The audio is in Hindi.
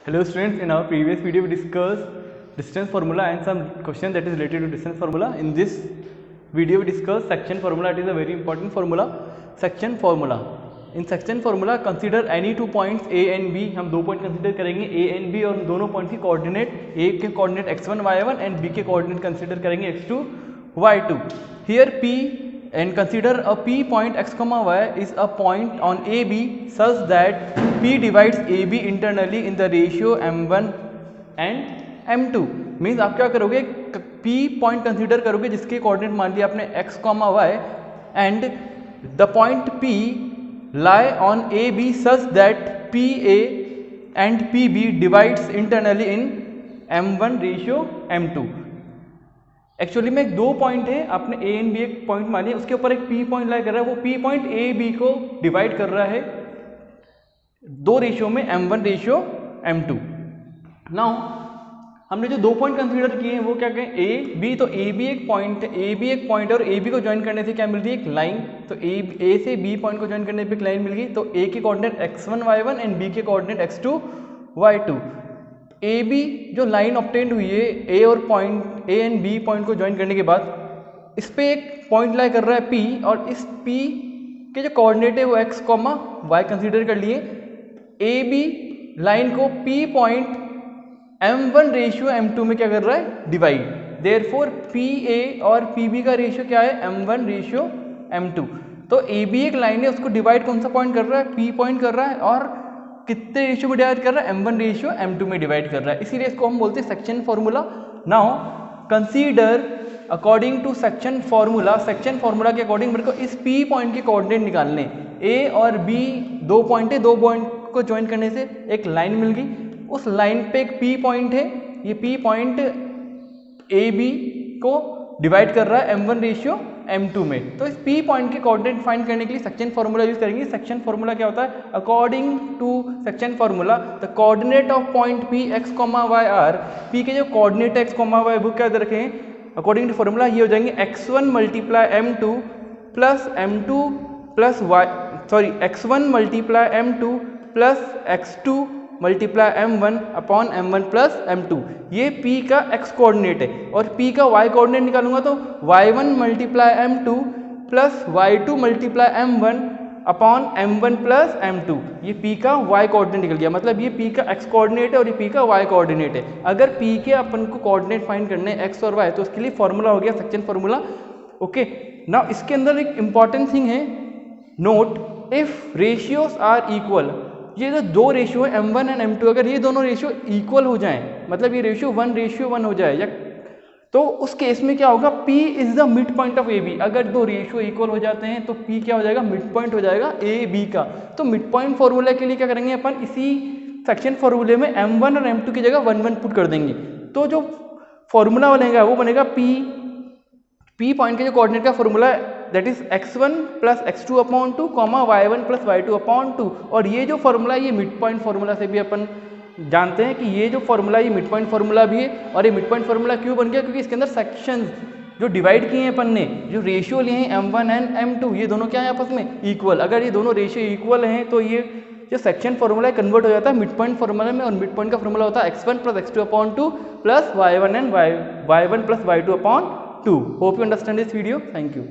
Hello students, in our previous video we discussed distance formula and some question that is related to distance formula. In this video we discuss section formula. It is a very important formula, section formula. In section formula consider any two points A and B. हम दो पॉइंट कंसिडर करेंगे A and B और दोनों पॉइंट की कोऑर्डिनेट A के coordinate x1 y1 and B के कोऑर्डिनेट कंसिडर करेंगे x2 y2. Here P and consider a P point x comma y is a point on AB such that P divides AB internally in the ratio m1 and m2. Means आप क्या करोगे, P पॉइंट कंसिडर करोगे जिसके कोऑर्डिनेट मान लिया आपने x comma y and the point P lie on AB such that PA and PB divides internally in m1 ratio m2. Actually में एक दो पॉइंट है, आपने ए एंड बी एक पॉइंट मान लिया, उसके ऊपर एक पी पॉइंट लाई कर रहा है, वो पी पॉइंट ए बी को डिवाइड कर रहा है दो रेशियो में m1 रेशियो m2. नाउ हमने जो दो पॉइंट कंसीडर किए हैं वो क्या कहें, ए बी. तो ए बी एक पॉइंट है, ए बी एक पॉइंट है और ए बी को ज्वाइन करने से क्या मिल रही है, एक लाइन. तो ए से बी पॉइंट को ज्वाइन करने पे एक लाइन मिल गई. तो ए के coordinate x1 y1 and B के coordinate x2 y2. A B जो लाइन ऑब्टेंड हुई है ए और point A and B point को ज्वाइन करने के बाद इस पे एक पॉइंट लाई कर रहा है पी और इस पी के जो कोऑर्डिनेट है वो x कॉमा वाई कंसीडर कर लिए. ए बी लाइन को P point m1 ratio m2 में क्या कर रहा है, डिवाइड. देयरफॉर पी ए और पी बी का रेशियो क्या है, m1 रेशियो m2. तो ए बी एक लाइन है, उसको डिवाइड कौन सा पॉइंट कर रहा है, पी पॉइंट कर रहा है और कितने रेशियो में डिवाइड कर रहा है, m1 रेशियो m2 में डिवाइड कर रहा है. इसीलिए इसको हम बोलते हैं section formula. Now consider according to section formula. Section formula के अकॉर्डिंग मेरे को इस p पॉइंट के कोऑर्डिनेट निकालने. a और b दो पॉइंट है, दो पॉइंट को ज्वाइन करने से एक लाइन मिल गई. उस लाइन पे एक p पॉइंट है, ये p पॉइंट ए बी को डिवाइड कर रहा है m1 रेशियो m2 में. तो इस p पॉइंट के कोऑर्डिनेट फाइंड करने के लिए सेक्शन फॉर्मूला यूज करेंगे. सेक्शन फॉर्मूला क्या होता है, according to section formula the coordinate of point p x, y are. p के जो कोऑर्डिनेट x, y वो क्या रखे हैं, अकॉर्डिंग टू फॉर्मूला ये हो जाएंगे x1 multiply m2 plus m2 plus y, sorry x1 multiply m2 plus x2 multiply m1 upon m1 plus m2. ये p का x कोऑर्डिनेट है और p का y कोऑर्डिनेट निकालूंगा तो y1 multiply m2 plus y2 multiply m1 upon m1 plus m2. ये p का y कोऑर्डिनेट निकल गया. मतलब ये p का x कोऑर्डिनेट है और ये p का y कोऑर्डिनेट है. अगर p के अपन को कोऑर्डिनेट फाइंड करने x और y तो उसके लिए फॉर्मूला हो गया सेक्शन फॉर्मूला. ओके, नाउ इसके अंदर एक इंपॉर्टेंट थिंग है, note if ratios are equal. ये जो दो रेशियो है m1 एंड m2, अगर ये दोनों रेशियो इक्वल हो जाएं, मतलब ये रेशियो 1:1 हो जाए या तो उस केस में क्या होगा, P is the mid point of A B. अगर दो रेशियो इक्वल हो जाते हैं तो P क्या हो जाएगा, मिड पॉइंट हो जाएगा ए बी का. तो मिड पॉइंट फॉर्मूला के लिए क्या करेंगे अपन, इसी सेक्शन फॉर्मूले में m1 और m2 की जगह 1 पुट कर देंगे. तो जो फॉर्मूला बनेगा वो बनेगा P पॉइंट के जो कोऑर्डिनेट का formula that is x1 plus x2 upon 2 comma y1 plus y2 upon 2. और ये जो फॉर्मूला ये मिड पॉइंट फॉर्मूला से भी अपन जानते हैं कि ये जो फॉर्मूला ये मिड पॉइंट फॉर्मूला भी है. और ये मिड पॉइंट फॉर्मूला क्यों बन गया, क्योंकि इसके अंदर सेक्शंस जो डिवाइड किए हैं अपन ने, जो रेशियो लिए हैं m1 एंड m2, ये दोनों क्या है आपस में इक्वल. अगर ये दोनों रेशियो इक्वल हैं तो ये जो सेक्शन फॉर्मूला है कन्वर्ट हो जाता है मिड पॉइंट फॉर्मूला में. और मिड पॉइंट का फॉर्मूला होता है x1 plus x2 upon 2 plus y1 and y1 plus y2 upon 2. Hope you understand this video. Thank you.